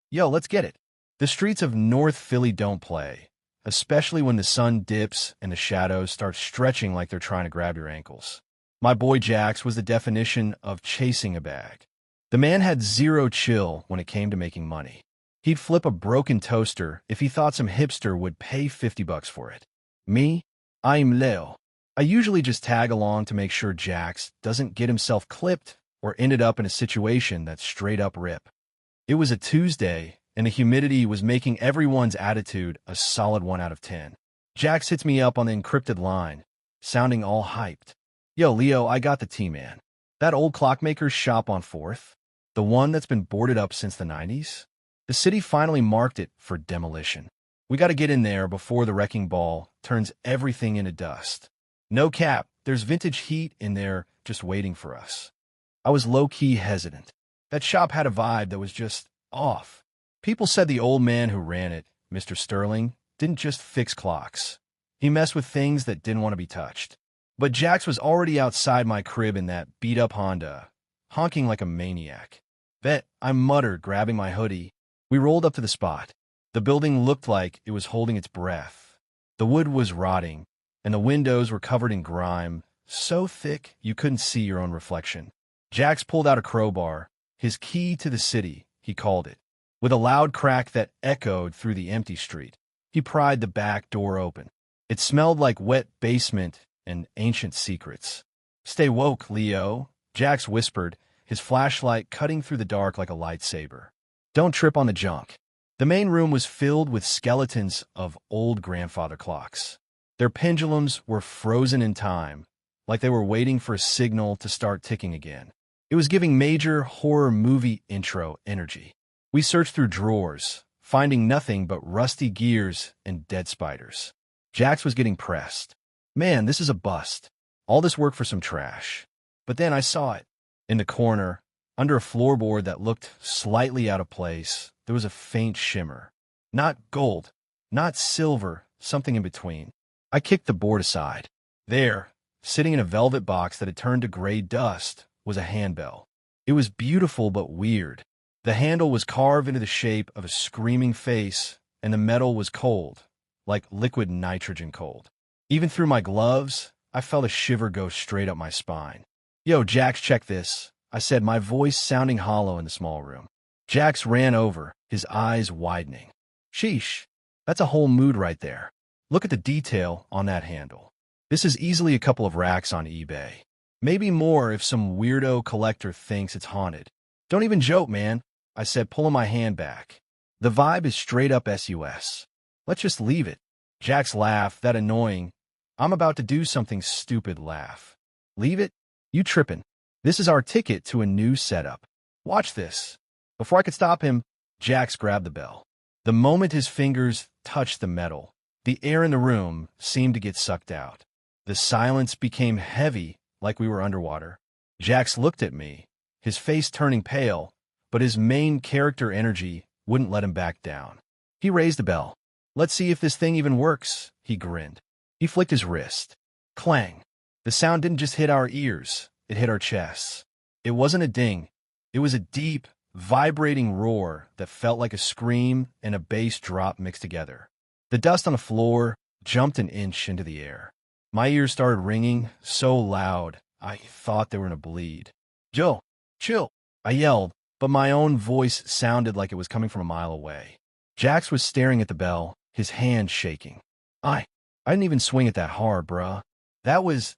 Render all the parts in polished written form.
Yo, let's get it. The streets of North Philly don't play, especially when the sun dips and the shadows start stretching like they're trying to grab your ankles. My boy Jax was the definition of chasing a bag. The man had zero chill when it came to making money. He'd flip a broken toaster if he thought some hipster would pay $50 for it. Me? I'm Leo. I usually just tag along to make sure Jax doesn't get himself clipped or ended up in a situation that's straight up rip. It was a Tuesday, and the humidity was making everyone's attitude a solid 1 out of 10. Jax hits me up on the encrypted line, sounding all hyped. Yo, Leo, I got the T-Man. That old clockmaker's shop on 4th? The one that's been boarded up since the 90s? The city finally marked it for demolition. We gotta get in there before the wrecking ball turns everything into dust. No cap, there's vintage heat in there just waiting for us. I was low-key hesitant. That shop had a vibe that was just off. People said the old man who ran it, Mr. Sterling, didn't just fix clocks. He messed with things that didn't want to be touched. But Jax was already outside my crib in that beat-up Honda, honking like a maniac. Bet, I muttered, grabbing my hoodie. We rolled up to the spot. The building looked like it was holding its breath. The wood was rotting, and the windows were covered in grime, so thick you couldn't see your own reflection. Jax pulled out a crowbar, his key to the city, he called it. With a loud crack that echoed through the empty street, he pried the back door open. It smelled like wet basement and ancient secrets. "Stay woke, Leo," Jax whispered, his flashlight cutting through the dark like a lightsaber. "Don't trip on the junk." The main room was filled with skeletons of old grandfather clocks. Their pendulums were frozen in time, like they were waiting for a signal to start ticking again. It was giving major horror movie intro energy. We searched through drawers, finding nothing but rusty gears and dead spiders. Jax was getting pressed. Man, this is a bust. All this work for some trash. But then I saw it. In the corner, under a floorboard that looked slightly out of place, there was a faint shimmer. Not gold, not silver, something in between. I kicked the board aside. There, sitting in a velvet box that had turned to gray dust, was a handbell. It was beautiful but weird. The handle was carved into the shape of a screaming face, and the metal was cold, like liquid nitrogen cold. Even through my gloves, I felt a shiver go straight up my spine. "Yo, Jax, check this," I said, my voice sounding hollow in the small room. Jax ran over, his eyes widening. "Sheesh, that's a whole mood right there. Look at the detail on that handle. This is easily a couple of racks on eBay. Maybe more if some weirdo collector thinks it's haunted." "Don't even joke, man," I said, pulling my hand back. "The vibe is straight up SUS. Let's just leave it." Jax laughed, that annoying, "I'm about to do something stupid" laugh. "Leave it? You trippin'. This is our ticket to a new setup. Watch this." Before I could stop him, Jax grabbed the bell. The moment his fingers touched the metal, the air in the room seemed to get sucked out. The silence became heavy, like we were underwater. Jax looked at me, his face turning pale, but his main character energy wouldn't let him back down. He raised the bell. "Let's see if this thing even works," he grinned. He flicked his wrist. Clang. The sound didn't just hit our ears, it hit our chests. It wasn't a ding. It was a deep, vibrating roar that felt like a scream and a bass drop mixed together. The dust on the floor jumped an inch into the air. My ears started ringing so loud I thought they were gonna bleed. "Joe, chill," I yelled, but my own voice sounded like it was coming from a mile away. Jax was staring at the bell, his hand shaking. I didn't even swing it that hard, bruh. That was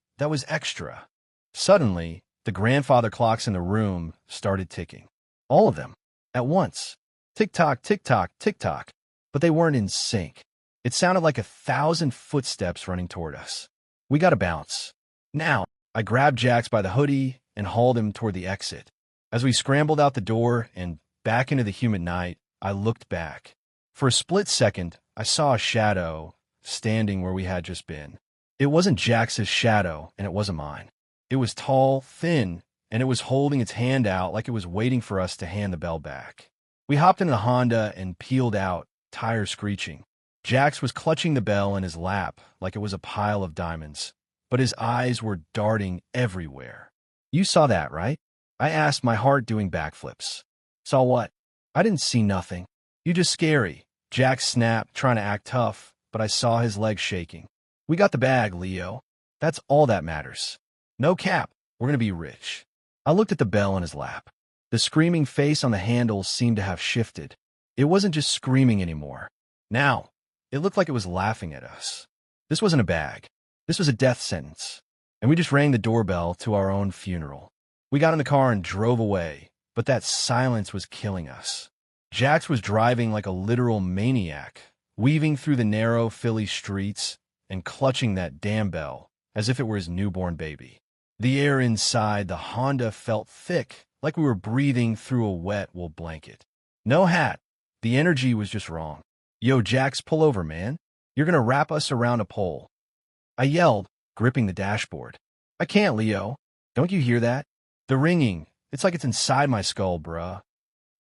extra." Suddenly, the grandfather clocks in the room started ticking. All of them, at once. Tick-tock, tick-tock, tick-tock. But they weren't in sync. It sounded like 1,000 footsteps running toward us. We gotta bounce. Now, I grabbed Jax by the hoodie and hauled him toward the exit. As we scrambled out the door and back into the humid night, I looked back. For a split second, I saw a shadow standing where we had just been. It wasn't Jax's shadow, and it wasn't mine. It was tall, thin, and it was holding its hand out like it was waiting for us to hand the bell back. We hopped into the Honda and peeled out, tires screeching. Jax was clutching the bell in his lap like it was a pile of diamonds, but his eyes were darting everywhere. "You saw that, right?" I asked, my heart doing backflips. "Saw what?" "I didn't see nothing." You just scary. Jack snapped, trying to act tough, but I saw his legs shaking. We got the bag, Leo. That's all that matters. No cap. We're gonna be rich. I looked at the bell in his lap. The screaming face on the handle seemed to have shifted. It wasn't just screaming anymore. Now, it looked like it was laughing at us. This wasn't a bag. This was a death sentence. And we just rang the doorbell to our own funeral. We got in the car and drove away, but that silence was killing us. Jax was driving like a literal maniac, weaving through the narrow Philly streets and clutching that damn bell as if it were his newborn baby. The air inside the Honda felt thick, like we were breathing through a wet wool blanket. No hat. The energy was just wrong. Yo, Jax, pull over, man. You're gonna wrap us around a pole. I yelled, gripping the dashboard. I can't, Leo. Don't you hear that? The ringing. It's like it's inside my skull, bruh.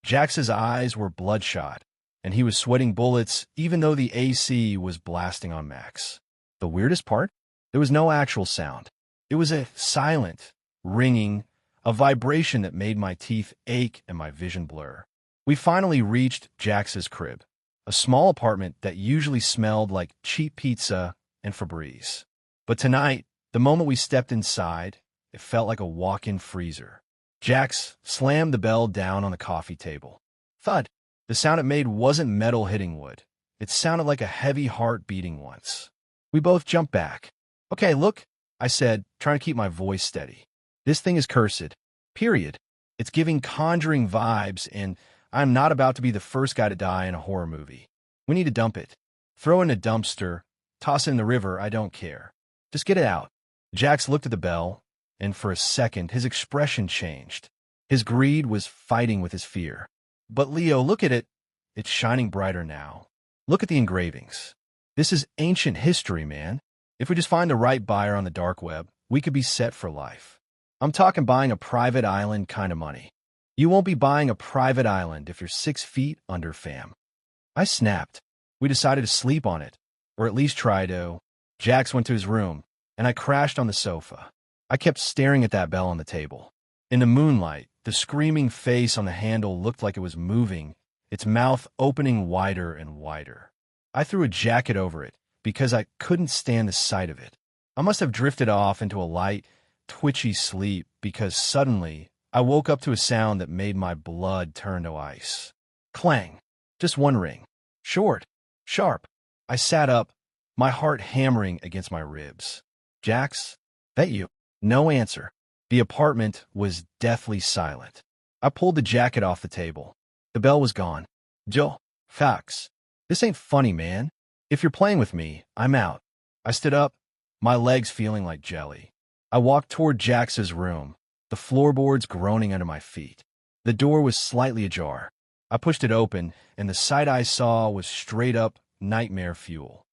Jax's eyes were bloodshot, and he was sweating bullets even though the AC was blasting on max. The weirdest part? There was no actual sound. It was a silent, ringing, a vibration that made my teeth ache and my vision blur. We finally reached Jax's crib, a small apartment that usually smelled like cheap pizza and Febreze. But tonight, the moment we stepped inside, it felt like a walk-in freezer. Jax slammed the bell down on the coffee table. Thud. The sound it made wasn't metal hitting wood. It sounded like a heavy heart beating once. We both jumped back. Okay, look, I said, trying to keep my voice steady. This thing is cursed. Period. It's giving conjuring vibes, and I'm not about to be the first guy to die in a horror movie. We need to dump it. Throw it in a dumpster. Toss it in the river. I don't care. Just get it out. Jax looked at the bell, and for a second, his expression changed. His greed was fighting with his fear. But Leo, look at it. It's shining brighter now. Look at the engravings. This is ancient history, man. If we just find the right buyer on the dark web, we could be set for life. I'm talking buying a private island kind of money. You won't be buying a private island if you're 6 feet under, fam. I snapped. We decided to sleep on it, or at least try to. Jax went to his room, and I crashed on the sofa. I kept staring at that bell on the table. In the moonlight, the screaming face on the handle looked like it was moving, its mouth opening wider and wider. I threw a jacket over it because I couldn't stand the sight of it. I must have drifted off into a light, twitchy sleep because suddenly I woke up to a sound that made my blood turn to ice. Clang. Just one ring. Short. Sharp. I sat up, my heart hammering against my ribs. Jax? That you? No answer. The apartment was deathly silent. I pulled the jacket off the table. The bell was gone. Joe. Fax. This ain't funny, man. If you're playing with me, I'm out. I stood up, my legs feeling like jelly. I walked toward Jax's room, the floorboards groaning under my feet. The door was slightly ajar. I pushed it open, and the sight I saw was straight-up nightmare fuel.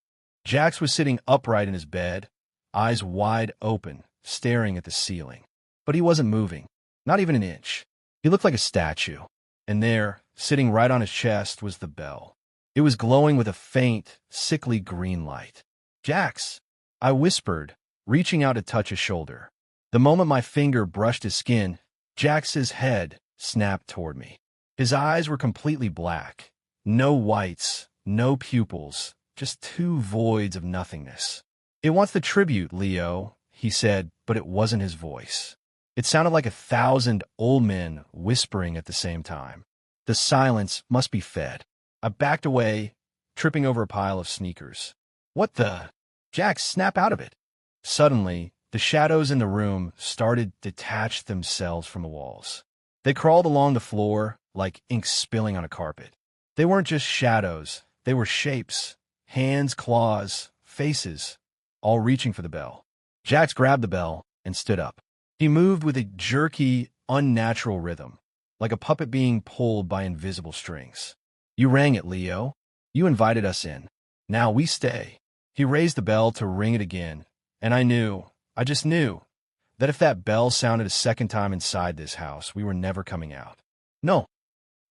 Jax was sitting upright in his bed, eyes wide open, staring at the ceiling. But he wasn't moving, not even an inch. He looked like a statue. And there, sitting right on his chest, was the bell. It was glowing with a faint, sickly green light. Jax, I whispered, reaching out to touch his shoulder. The moment my finger brushed his skin, Jax's head snapped toward me. His eyes were completely black. No whites, no pupils, just 2 voids of nothingness. It wants the tribute, Leo, he said, but it wasn't his voice. It sounded like 1,000 old men whispering at the same time. The silence must be fed. I backed away, tripping over a pile of sneakers. What the? Jax, snap out of it. Suddenly, the shadows in the room started to detach themselves from the walls. They crawled along the floor like ink spilling on a carpet. They weren't just shadows. They were shapes. Hands, claws, faces, all reaching for the bell. Jax grabbed the bell and stood up. He moved with a jerky, unnatural rhythm, like a puppet being pulled by invisible strings. You rang it, Leo. You invited us in. Now we stay. He raised the bell to ring it again, and I just knew, that if that bell sounded a second time inside this house, we were never coming out. No.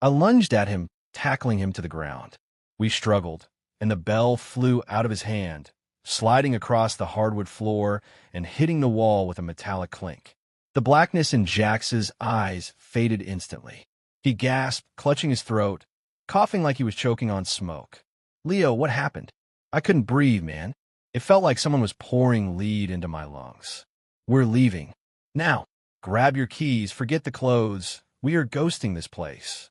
I lunged at him, tackling him to the ground. We struggled, and the bell flew out of his hand, sliding across the hardwood floor and hitting the wall with a metallic clink. The blackness in Jax's eyes faded instantly. He gasped, clutching his throat, coughing like he was choking on smoke. "Leo, what happened?" I couldn't breathe, man. It felt like someone was pouring lead into my lungs. "We're leaving. Now, grab your keys, forget the clothes. We are ghosting this place."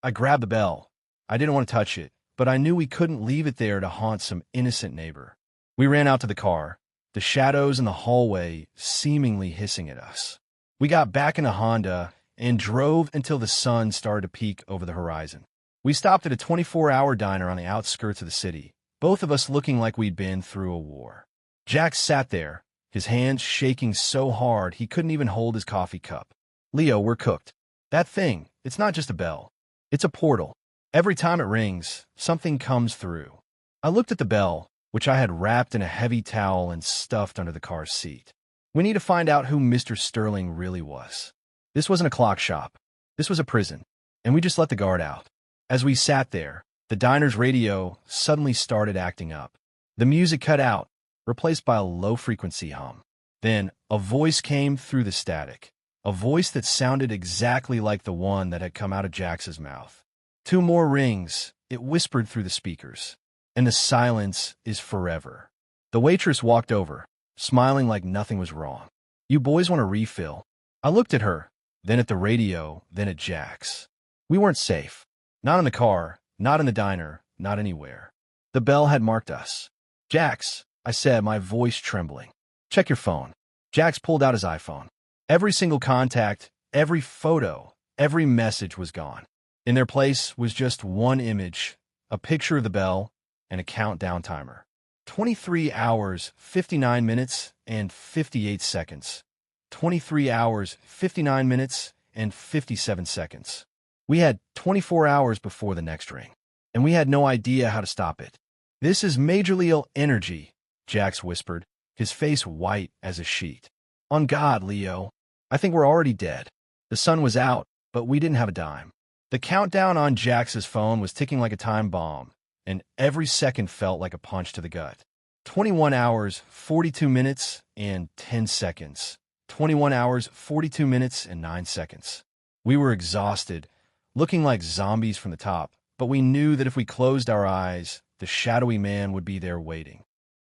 I grabbed the bell. I didn't want to touch it, but I knew we couldn't leave it there to haunt some innocent neighbor. We ran out to the car, the shadows in the hallway seemingly hissing at us. We got back in a Honda and drove until the sun started to peek over the horizon. We stopped at a 24-hour diner on the outskirts of the city, both of us looking like we'd been through a war. Jack sat there, his hands shaking so hard he couldn't even hold his coffee cup. "Leo, we're cooked. That thing, it's not just a bell. It's a portal. Every time it rings, something comes through." I looked at the bell, which I had wrapped in a heavy towel and stuffed under the car's seat. We need to find out who Mr. Sterling really was. This wasn't a clock shop. This was a prison, and we just let the guard out. As we sat there, the diner's radio suddenly started acting up. The music cut out, replaced by a low-frequency hum. Then, a voice came through the static, a voice that sounded exactly like the one that had come out of Jax's mouth. "Two more rings," it whispered through the speakers, "and the silence is forever." The waitress walked over, smiling like nothing was wrong. "You boys want a refill?" I looked at her, then at the radio, then at Jax. We weren't safe. Not in the car, not in the diner, not anywhere. The bell had marked us. "Jax," I said, my voice trembling. "Check your phone." Jax pulled out his iPhone. Every single contact, every photo, every message was gone. In their place was just one image, a picture of the bell, and a countdown timer. 23 hours, 59 minutes, and 58 seconds. 23 hours, 59 minutes, and 57 seconds. We had 24 hours before the next ring, and we had no idea how to stop it. "This is majorly ill energy," Jax whispered, his face white as a sheet. "On God, Leo. I think we're already dead." The sun was out, but we didn't have a dime. The countdown on Jax's phone was ticking like a time bomb, and every second felt like a punch to the gut. 21 hours, 42 minutes, and 10 seconds. 21 hours, 42 minutes, and 9 seconds. We were exhausted, looking like zombies from the top, but we knew that if we closed our eyes, the shadowy man would be there waiting.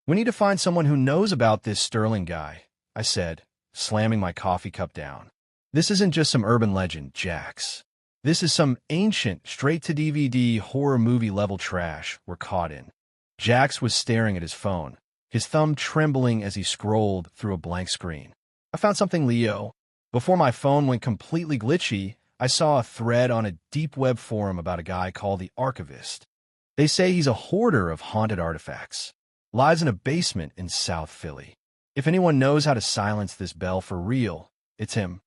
"We need to find someone who knows about this Sterling guy," I said, slamming my coffee cup down. "This isn't just some urban legend, Jax. This is some ancient, straight-to-DVD horror movie-level trash we're caught in." Jax was staring at his phone, his thumb trembling as he scrolled through a blank screen. "I found something, Leo." Before my phone went completely glitchy, I saw a thread on a deep web forum about a guy called the Archivist. They say he's a hoarder of haunted artifacts, lives in a basement in South Philly. If anyone knows how to silence this bell for real, it's him.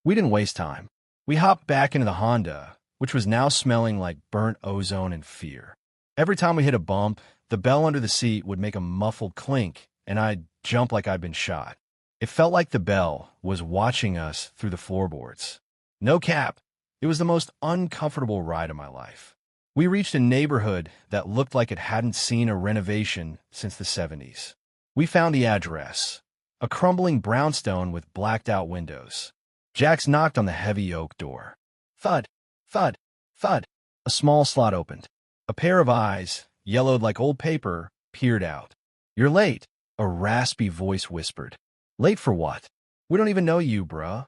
We didn't waste time. We hopped back into the Honda, which was now smelling like burnt ozone and fear. Every time we hit a bump, the bell under the seat would make a muffled clink, and I'd jump like I'd been shot. It felt like the bell was watching us through the floorboards. No cap, it was the most uncomfortable ride of my life. We reached a neighborhood that looked like it hadn't seen a renovation since the 70s. We found the address, a crumbling brownstone with blacked-out windows. Jax knocked on the heavy oak door. Thud, thud, thud. A small slot opened. A pair of eyes, yellowed like old paper, peered out. "You're late," a raspy voice whispered. "Late for what? We don't even know you, bruh."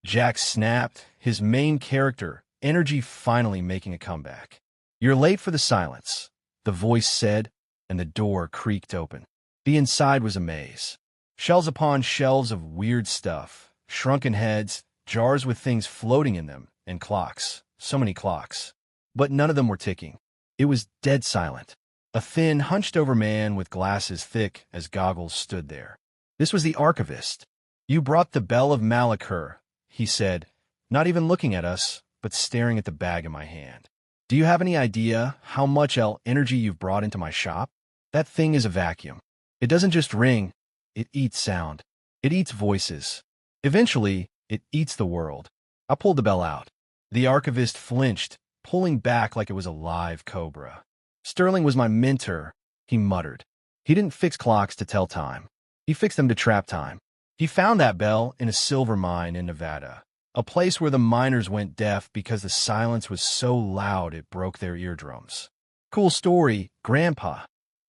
Jax snapped, his main character, energy finally making a comeback. "You're late for the silence," the voice said, and the door creaked open. The inside was a maze. Shelves upon shelves of weird stuff, shrunken heads, jars with things floating in them, and clocks. So many clocks. But none of them were ticking. It was dead silent. A thin, hunched-over man with glasses thick as goggles stood there. This was the Archivist. "You brought the Bell of Malachur," he said, not even looking at us, but staring at the bag in my hand. "Do you have any idea how much energy you've brought into my shop? That thing is a vacuum. It doesn't just ring, it eats sound. It eats voices. Eventually, it eats the world." I pulled the bell out. The Archivist flinched, pulling back like it was a live cobra. "Sterling was my mentor," he muttered. "He didn't fix clocks to tell time. He fixed them to trap time. He found that bell in a silver mine in Nevada, a place where the miners went deaf because the silence was so loud it broke their eardrums. Cool story, Grandpa.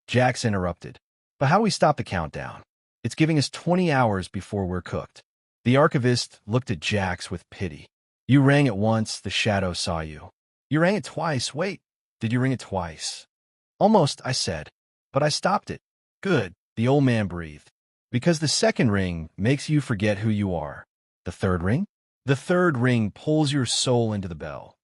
Jax interrupted. But how do we stop the countdown? It's giving us 20 hours before we're cooked. The archivist looked at Jax with pity. You rang it once, the shadow saw you. You rang it twice. Wait, did you ring it twice? Almost, I said. But I stopped it. Good, the old man breathed. Because the second ring makes you forget who you are. The third ring? The third ring pulls your soul into the bell,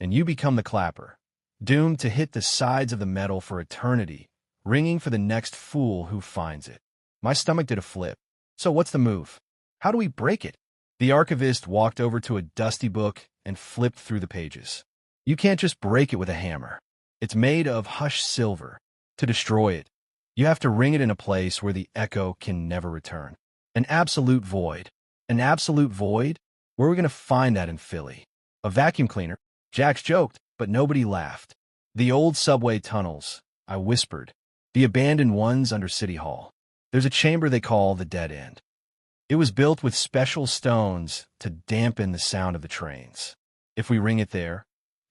and you become the clapper, doomed to hit the sides of the metal for eternity, ringing for the next fool who finds it. My stomach did a flip. So what's the move? How do we break it? The archivist walked over to a dusty book and flipped through the pages. You can't just break it with a hammer. It's made of hushed silver. To destroy it, you have to ring it in a place where the echo can never return. An absolute void. An absolute void? Where are we going to find that in Philly? A vacuum cleaner? Jax joked, but nobody laughed. The old subway tunnels, I whispered. The abandoned ones under City Hall. There's a chamber they call the dead end. It was built with special stones to dampen the sound of the trains. If we ring it there,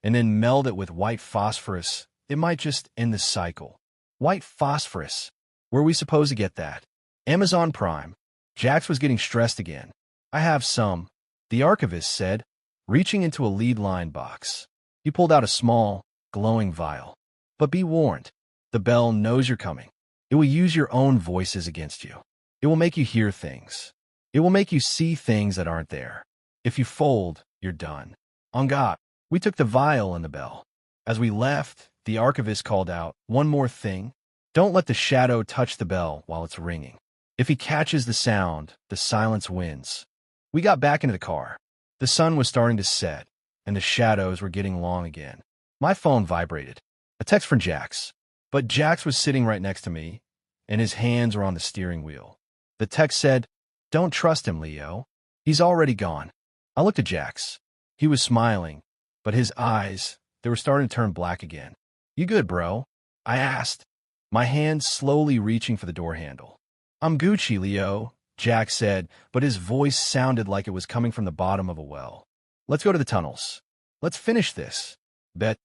and then meld it with white phosphorus, it might just end the cycle. White phosphorus. Where are we supposed to get that? Amazon Prime. Jax was getting stressed again. I have some, the archivist said, reaching into a lead line box. He pulled out a small, glowing vial. But be warned, the bell knows you're coming. It will use your own voices against you. It will make you hear things. It will make you see things that aren't there. If you fold, you're done. On God, we took the vial and the bell. As we left, the archivist called out, one more thing. Don't let the shadow touch the bell while it's ringing. If he catches the sound, the silence wins. We got back into the car. The sun was starting to set, and the shadows were getting long again. My phone vibrated. A text from Jax. But Jax was sitting right next to me, and his hands were on the steering wheel. The text said, Don't trust him, Leo. He's already gone. I looked at Jax. He was smiling, but his eyes, they were starting to turn black again. You good, bro? I asked, my hand slowly reaching for the door handle. I'm Gucci, Leo, Jax said, but his voice sounded like it was coming from the bottom of a well. Let's go to the tunnels. Let's finish this. Bet.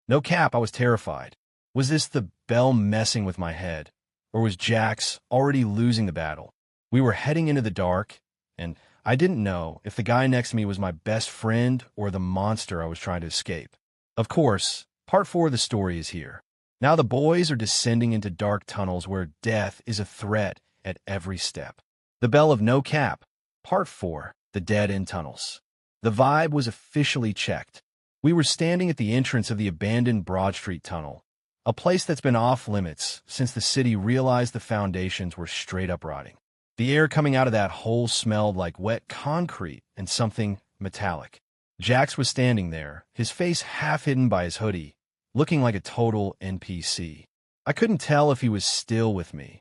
No cap, I was terrified. Was this the bell messing with my head? Or was Jax already losing the battle? We were heading into the dark, and I didn't know if the guy next to me was my best friend or the monster I was trying to escape. Of course, part 4 of the story is here. Now the boys are descending into dark tunnels where death is a threat at every step. The Bell of No Cap, Part 4, The Dead End Tunnels. The vibe was officially checked. We were standing at the entrance of the abandoned Broad Street Tunnel, a place that's been off-limits since the city realized the foundations were straight up rotting. The air coming out of that hole smelled like wet concrete and something metallic. Jax was standing there, his face half hidden by his hoodie, looking like a total NPC. I couldn't tell if he was still with me,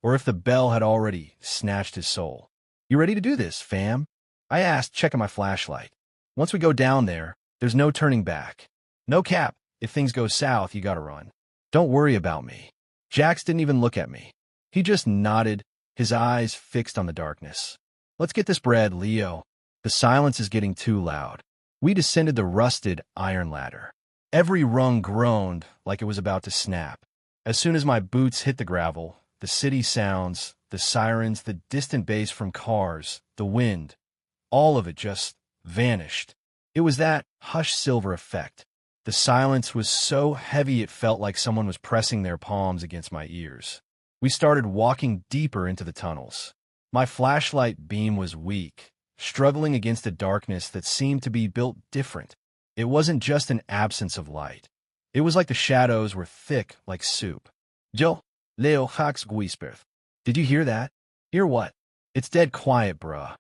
or if the bell had already snatched his soul. You ready to do this, fam? I asked, checking my flashlight. Once we go down there, there's no turning back. No cap, if things go south, you gotta run. Don't worry about me. Jax didn't even look at me. He just nodded, his eyes fixed on the darkness. Let's get this bread, Leo. The silence is getting too loud. We descended the rusted iron ladder. Every rung groaned like it was about to snap. As soon as my boots hit the gravel, the city sounds, the sirens, the distant bass from cars, the wind, all of it just vanished. It was that hushed silver effect. The silence was so heavy it felt like someone was pressing their palms against my ears. We started walking deeper into the tunnels. My flashlight beam was weak, struggling against a darkness that seemed to be built different. It wasn't just an absence of light. It was like the shadows were thick like soup. Yo, Leo Hax Guisperth. Did you hear that? Hear what? It's dead quiet, bruh.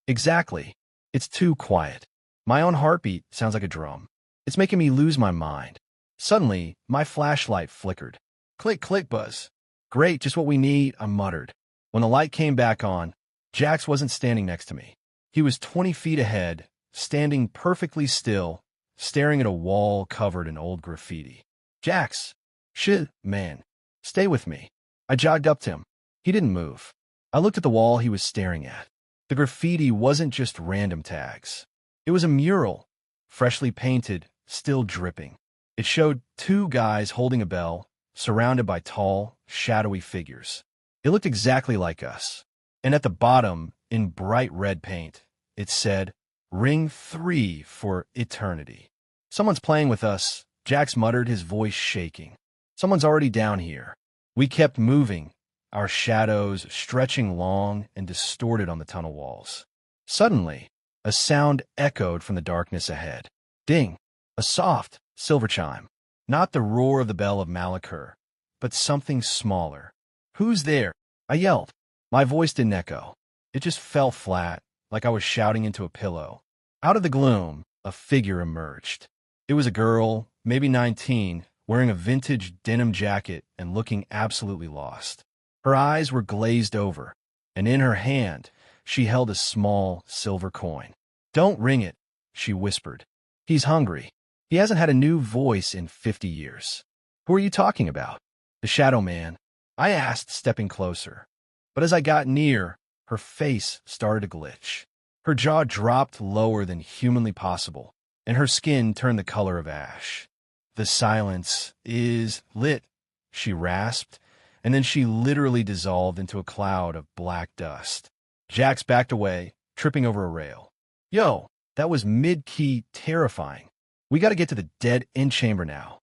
Exactly. It's too quiet. My own heartbeat sounds like a drum. It's making me lose my mind. Suddenly, my flashlight flickered. Click, click, buzz. Great, just what we need, I muttered. When the light came back on, Jax wasn't standing next to me. He was 20 feet ahead, standing perfectly still, staring at a wall covered in old graffiti. Jax, shit, man, stay with me. I jogged up to him. He didn't move. I looked at the wall he was staring at. The graffiti wasn't just random tags. It was a mural, freshly painted, still dripping. It showed two guys holding a bell, surrounded by tall, shadowy figures. It looked exactly like us. And at the bottom, in bright red paint, it said, "Ring 3 for eternity." "Someone's playing with us," Jax muttered, his voice shaking. "Someone's already down here." We kept moving, our shadows stretching long and distorted on the tunnel walls. Suddenly, a sound echoed from the darkness ahead. Ding! A soft, silver chime. Not the roar of the bell of Malachur, but something smaller. "Who's there?" I yelled. My voice didn't echo. It just fell flat, like I was shouting into a pillow. Out of the gloom, a figure emerged. It was a girl, maybe 19, wearing a vintage denim jacket and looking absolutely lost. Her eyes were glazed over, and in her hand, she held a small silver coin. "Don't ring it," she whispered. "He's hungry. He hasn't had a new voice in 50 years. "Who are you talking about?" "The Shadow Man," I asked, stepping closer. But as I got near, her face started to glitch. Her jaw dropped lower than humanly possible, and her skin turned the color of ash. "The silence is lit," she rasped, and then she literally dissolved into a cloud of black dust. Jax backed away, tripping over a rail. Yo, that was mid-key terrifying. "We gotta get to the dead-end chamber now."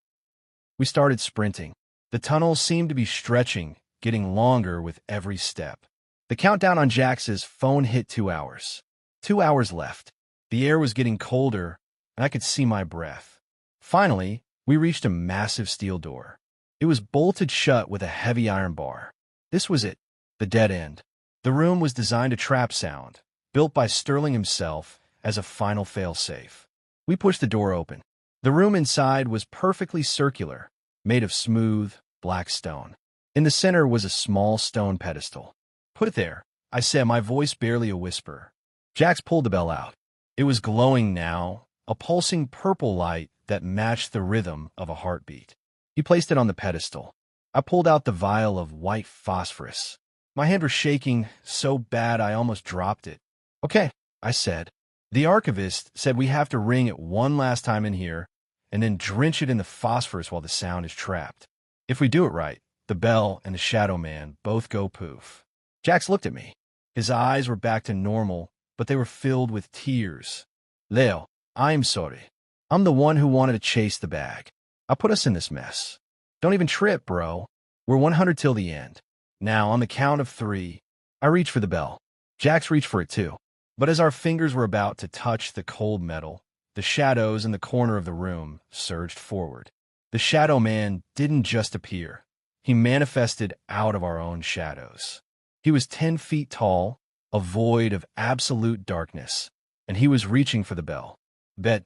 We started sprinting. The tunnel seemed to be stretching, getting longer with every step. The countdown on Jax's phone hit 2 hours. 2 hours left. The air was getting colder, and I could see my breath. Finally, we reached a massive steel door. It was bolted shut with a heavy iron bar. This was it, the dead end. The room was designed to trap sound, built by Sterling himself as a final fail-safe. We pushed the door open. The room inside was perfectly circular, made of smooth, black stone. In the center was a small stone pedestal. "Put it there," I said, my voice barely a whisper. Jax pulled the bell out. It was glowing now, a pulsing purple light that matched the rhythm of a heartbeat. He placed it on the pedestal. I pulled out the vial of white phosphorus. My hand was shaking so bad I almost dropped it. "Okay," I said. "The archivist said we have to ring it one last time in here, and then drench it in the phosphorus while the sound is trapped. If we do it right, the bell and the Shadow Man both go poof." Jax looked at me. His eyes were back to normal, but they were filled with tears. "Leo, I'm sorry. I'm the one who wanted to chase the bag. I put us in this mess. Don't even trip, bro. We're 100 till the end. Now, on the count of 3, I reached for the bell. Jax reached for it too. But as our fingers were about to touch the cold metal, the shadows in the corner of the room surged forward. The Shadow Man didn't just appear. He manifested out of our own shadows. He was 10 feet tall, a void of absolute darkness, and he was reaching for the bell. "Bet,"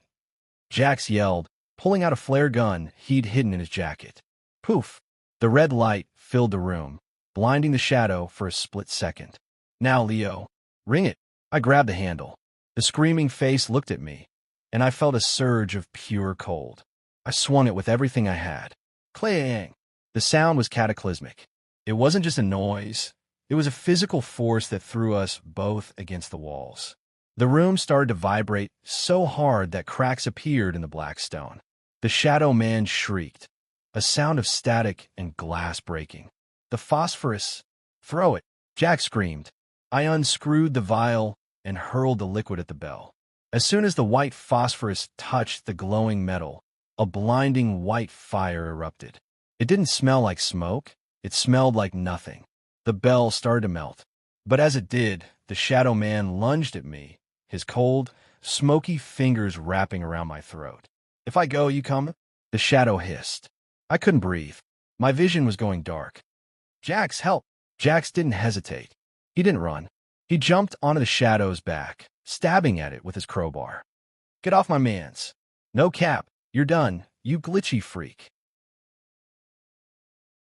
Jax yelled, pulling out a flare gun he'd hidden in his jacket. Poof! The red light filled the room, blinding the shadow for a split second. "Now, Leo, ring it." I grabbed the handle. The screaming face looked at me, and I felt a surge of pure cold. I swung it with everything I had. Clang! The sound was cataclysmic. It wasn't just a noise. It was a physical force that threw us both against the walls. The room started to vibrate so hard that cracks appeared in the black stone. The Shadow Man shrieked, a sound of static and glass breaking. "The phosphorus! Throw it!" Jack screamed. I unscrewed the vial and hurled the liquid at the bell. As soon as the white phosphorus touched the glowing metal, a blinding white fire erupted. It didn't smell like smoke. It smelled like nothing. The bell started to melt. But as it did, the Shadow Man lunged at me, his cold, smoky fingers wrapping around my throat. "If I go, you come?" The shadow hissed. I couldn't breathe. My vision was going dark. "Jax, help!" Jax didn't hesitate. He didn't run. He jumped onto the shadow's back, stabbing at it with his crowbar. "Get off my mans." "No cap. You're done, you glitchy freak."